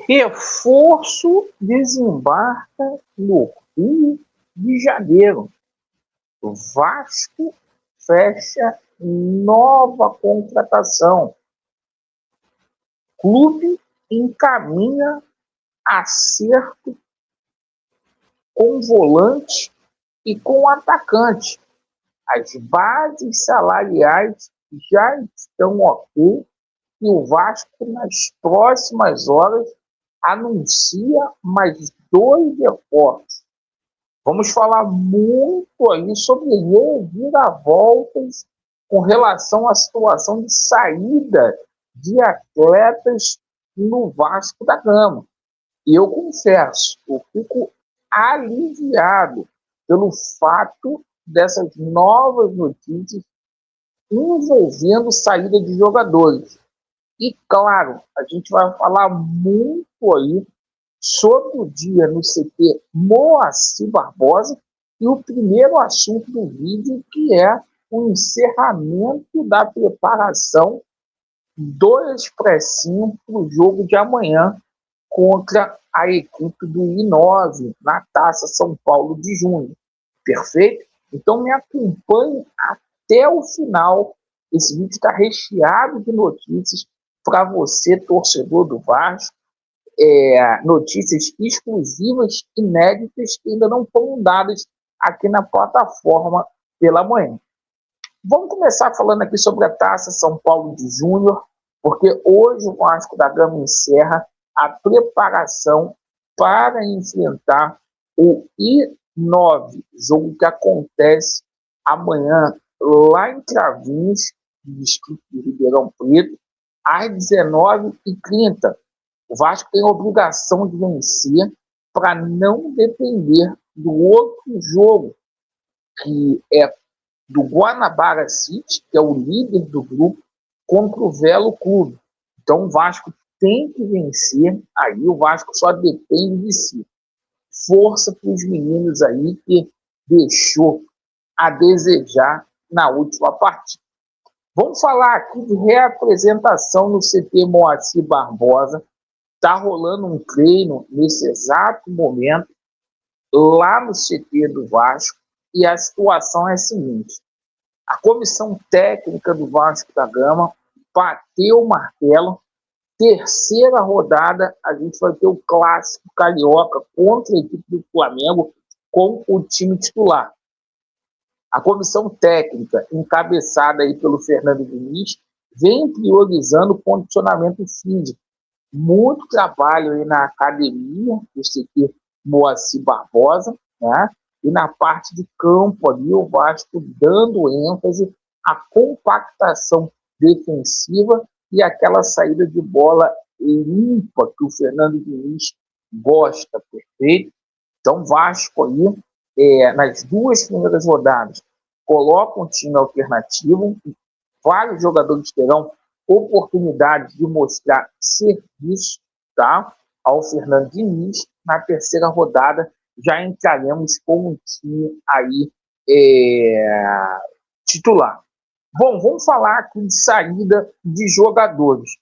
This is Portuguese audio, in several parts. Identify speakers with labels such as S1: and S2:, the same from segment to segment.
S1: Reforço desembarca no Rio de Janeiro. O Vasco fecha nova contratação. Clube encaminha acerto com volante e com atacante. As bases salariais já estão ok e o Vasco, nas próximas horas, anuncia mais 2 reforços. Vamos falar muito aí sobre reviravoltas com relação à situação de saída de atletas no Vasco da Gama. E eu confesso, eu fico aliviado pelo fato dessas novas notícias envolvendo saída de jogadores. E, claro, a gente vai falar muito aí sobre o dia no CT Moacir Barbosa e o primeiro assunto do vídeo, que é o encerramento da preparação do Expressinho para o jogo de amanhã contra a equipe do I9 na Taça São Paulo de Junho. Perfeito? Então me acompanhe até o final. Esse vídeo está recheado de notícias para você, torcedor do Vasco. Notícias exclusivas, inéditas, que ainda não foram dadas aqui na plataforma pela manhã. Vamos começar falando aqui sobre a Taça São Paulo de Júnior, porque hoje o Vasco da Gama encerra a preparação para enfrentar o I9, jogo que acontece amanhã lá em Cravinhos, distrito de Ribeirão Preto, às 19h30. O Vasco tem a obrigação de vencer para não depender do outro jogo, que é do Guanabara City, que é o líder do grupo, contra o Velo Clube. Então o Vasco tem que vencer, aí o Vasco só depende de si. Força para os meninos aí que deixou a desejar na última partida. Vamos falar aqui de reapresentação no CT Moacir Barbosa. Está rolando um treino nesse exato momento lá no CT do Vasco e a situação é a seguinte: a comissão técnica do Vasco da Gama bateu o martelo. Terceira rodada, a gente vai ter o clássico carioca contra a equipe do Flamengo com o time titular. A comissão técnica, encabeçada aí pelo Fernando Diniz, vem priorizando o condicionamento físico. Muito trabalho aí na academia, esse aqui, Moacir Barbosa, né? E na parte de campo ali, o Vasco dando ênfase à compactação defensiva e aquela saída de bola limpa que o Fernando Diniz gosta, perfeito? Então, Vasco aí, nas 2 primeiras rodadas, coloca um time alternativo, vários jogadores terão oportunidade de mostrar serviço, tá, ao Fernando Diniz. Na terceira rodada já entraremos com um time aí titular. Bom, vamos falar aqui de saída de jogadores.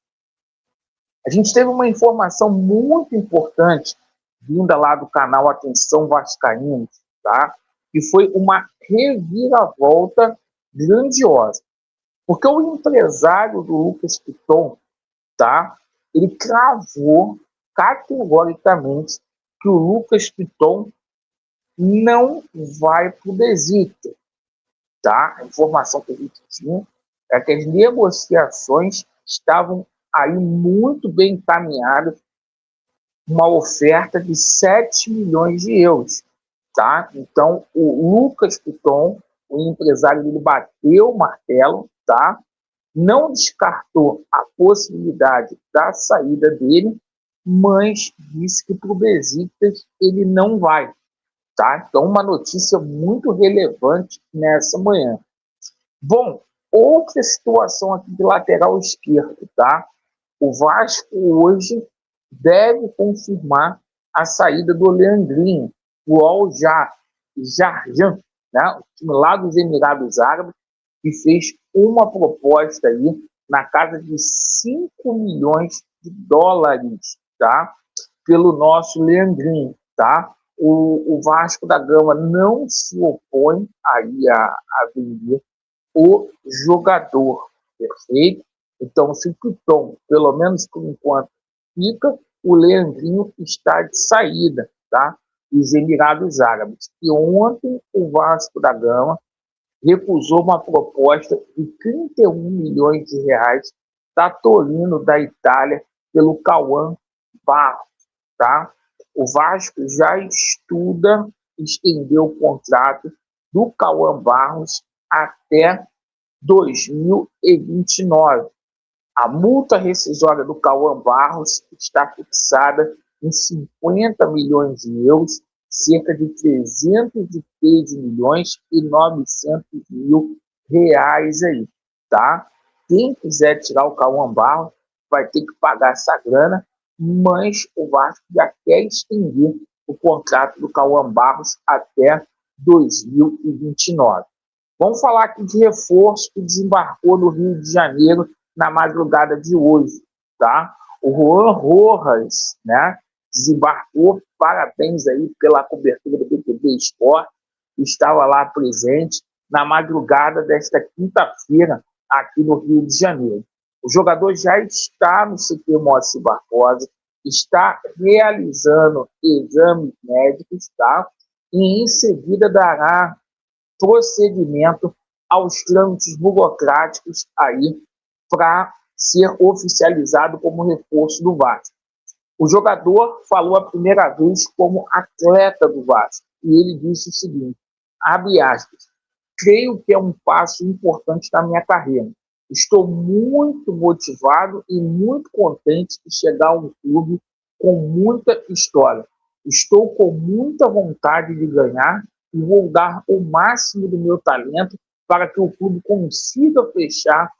S1: A gente teve uma informação muito importante vinda lá do canal Atenção Vascaínos, tá? Que foi uma reviravolta grandiosa. Porque o empresário do Lucas Piton, tá? Ele cravou categoricamente que o Lucas Piton não vai para o Besiktas, tá? A informação que a gente tinha é que as negociações estavam aí muito bem encaminhadas, uma oferta de 7 milhões de euros, tá? Então, o Lucas Piton, o empresário dele, bateu o martelo, tá? Não descartou a possibilidade da saída dele, mas disse que para o Besiktas ele não vai, tá? Então, uma notícia muito relevante nessa manhã. Bom, outra situação aqui de lateral esquerdo, tá? O Vasco hoje deve confirmar a saída do Leandrinho, o Al-Jarjan, né? O time lá dos Emirados Árabes, que fez uma proposta aí na casa de 5 milhões de dólares, tá? pelo nosso Leandrinho, tá? O Vasco da Gama não se opõe aí a vender o jogador, perfeito? Então, se o Piton, pelo menos por enquanto, fica, o Leandrinho está de saída, tá? Dos Emirados Árabes. E ontem o Vasco da Gama recusou uma proposta de 31 milhões de reais da Torino da Itália pelo Cauã Barros, tá? O Vasco já estuda estender o contrato do Cauã Barros até 2029. A multa rescisória do Cauã Barros está fixada em 50 milhões de euros, cerca de 313 milhões e 900 mil reais aí, tá? Quem quiser tirar o Cauã Barros vai ter que pagar essa grana, mas o Vasco já quer estender o contrato do Cauã Barros até 2029. Vamos falar aqui de reforço que desembarcou no Rio de Janeiro na madrugada de hoje, tá? O Juan Rojas, né, desembarcou, parabéns aí pela cobertura do BTV Sport, estava lá presente na madrugada desta quinta-feira aqui no Rio de Janeiro. O jogador já está no CT Moacir Barbosa, está realizando exames médicos, tá? E em seguida dará procedimento aos trâmites burocráticos aí para ser oficializado como reforço do Vasco. O jogador falou a primeira vez como atleta do Vasco e ele disse o seguinte, abre aspas, creio que é um passo importante na minha carreira. Estou muito motivado e muito contente de chegar a um clube com muita história. Estou com muita vontade de ganhar e vou dar o máximo do meu talento para que o clube consiga fechar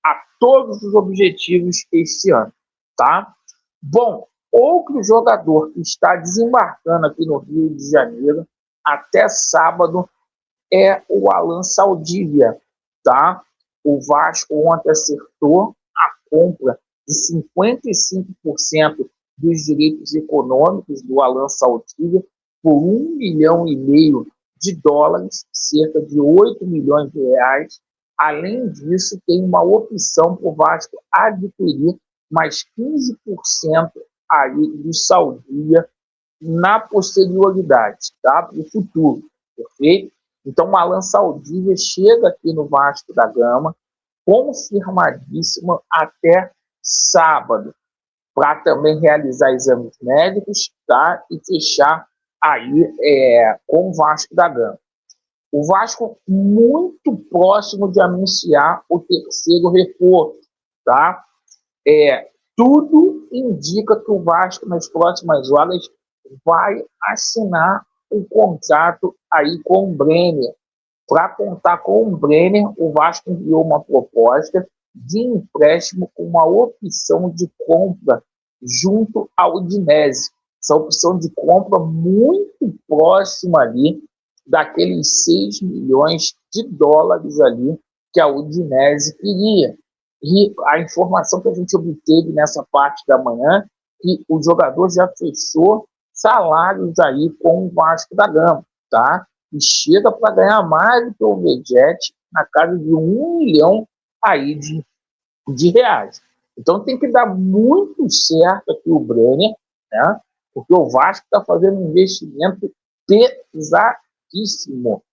S1: a todos os objetivos este ano, tá? Bom, outro jogador que está desembarcando aqui no Rio de Janeiro até sábado é o Alan Saldívia, tá? O Vasco ontem acertou a compra de 55% dos direitos econômicos do Alan Saldívia por 1,5 milhão de dólares, cerca de 8 milhões de reais. Além disso, tem uma opção para o Vasco adquirir mais 15% aí do Saldívia na posterioridade, tá? Para o futuro, perfeito? Então, o Alan Saldívia chega aqui no Vasco da Gama, confirmadíssimo até sábado, para também realizar exames médicos, tá? E fechar aí com o Vasco da Gama. O Vasco muito próximo de anunciar o terceiro reforço, tá? Tudo indica que o Vasco nas próximas horas vai assinar um contrato aí com o Brenner. Para contar com o Brenner, o Vasco enviou uma proposta de empréstimo com uma opção de compra junto ao Udinese. Essa opção de compra muito próxima ali daqueles 6 milhões de dólares ali que a Udinese queria. E a informação que a gente obteve nessa parte da manhã, que o jogador já fechou salários aí com o Vasco da Gama, tá? E chega para ganhar mais do que o Vegetti, na casa de 1 milhão aí de reais. Então tem que dar muito certo aqui o Brenner, né? Porque o Vasco está fazendo um investimento pesadíssimo.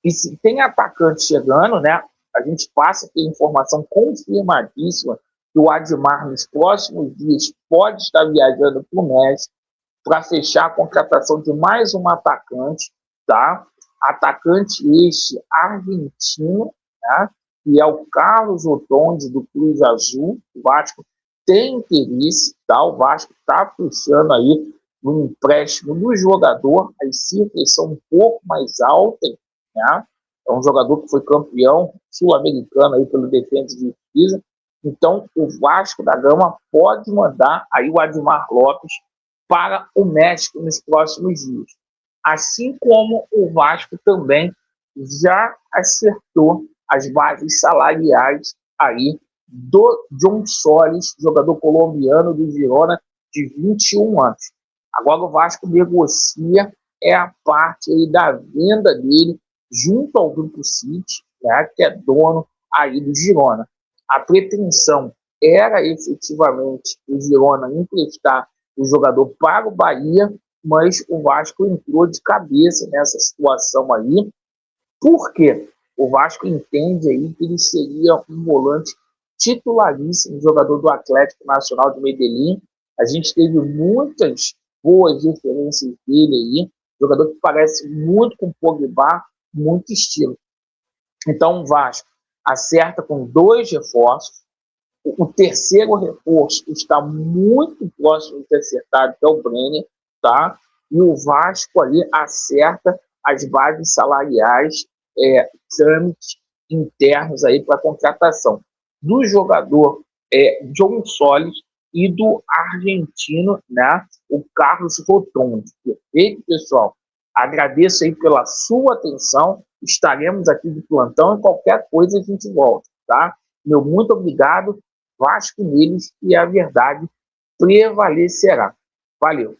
S1: E se tem atacante chegando, né? A gente passa aqui a informação confirmadíssima que o Admar, nos próximos dias, pode estar viajando para o México para fechar a contratação de mais um atacante, tá? Atacante este argentino, né? Que é o Carlos Otonde, do Cruz Azul. O Vasco tem interesse, tá? O Vasco está puxando aí no empréstimo do jogador, as cifras são um pouco mais altas, né? É um jogador que foi campeão sul-americano aí pelo Defensa e Justiça. Então, o Vasco da Gama pode mandar aí o Admar Lopes para o México nos próximos dias. Assim como o Vasco também já acertou as bases salariais aí do John Soares, jogador colombiano do Girona de 21 anos. Agora o Vasco negocia a parte aí da venda dele junto ao Grupo City, né, que é dono aí do Girona. A pretensão era efetivamente o Girona emprestar o jogador para o Bahia, mas o Vasco entrou de cabeça nessa situação aí. Por quê? O Vasco entende aí que ele seria um volante titularíssimo, jogador do Atlético Nacional de Medellín. A gente teve muitas boas referências dele aí, jogador que parece muito com o Pogba, muito estilo. Então o Vasco acerta com 2 reforços. O terceiro reforço está muito próximo de ser acertado, que é o Brenner, tá? E o Vasco ali acerta as bases salariais, trâmites internos aí para contratação do jogador John Solis e do argentino, né, o Carlos Rotondi. Perfeito, pessoal? Agradeço aí pela sua atenção. Estaremos aqui de plantão e qualquer coisa a gente volta, tá? Meu muito obrigado. Vasco neles e a verdade prevalecerá. Valeu!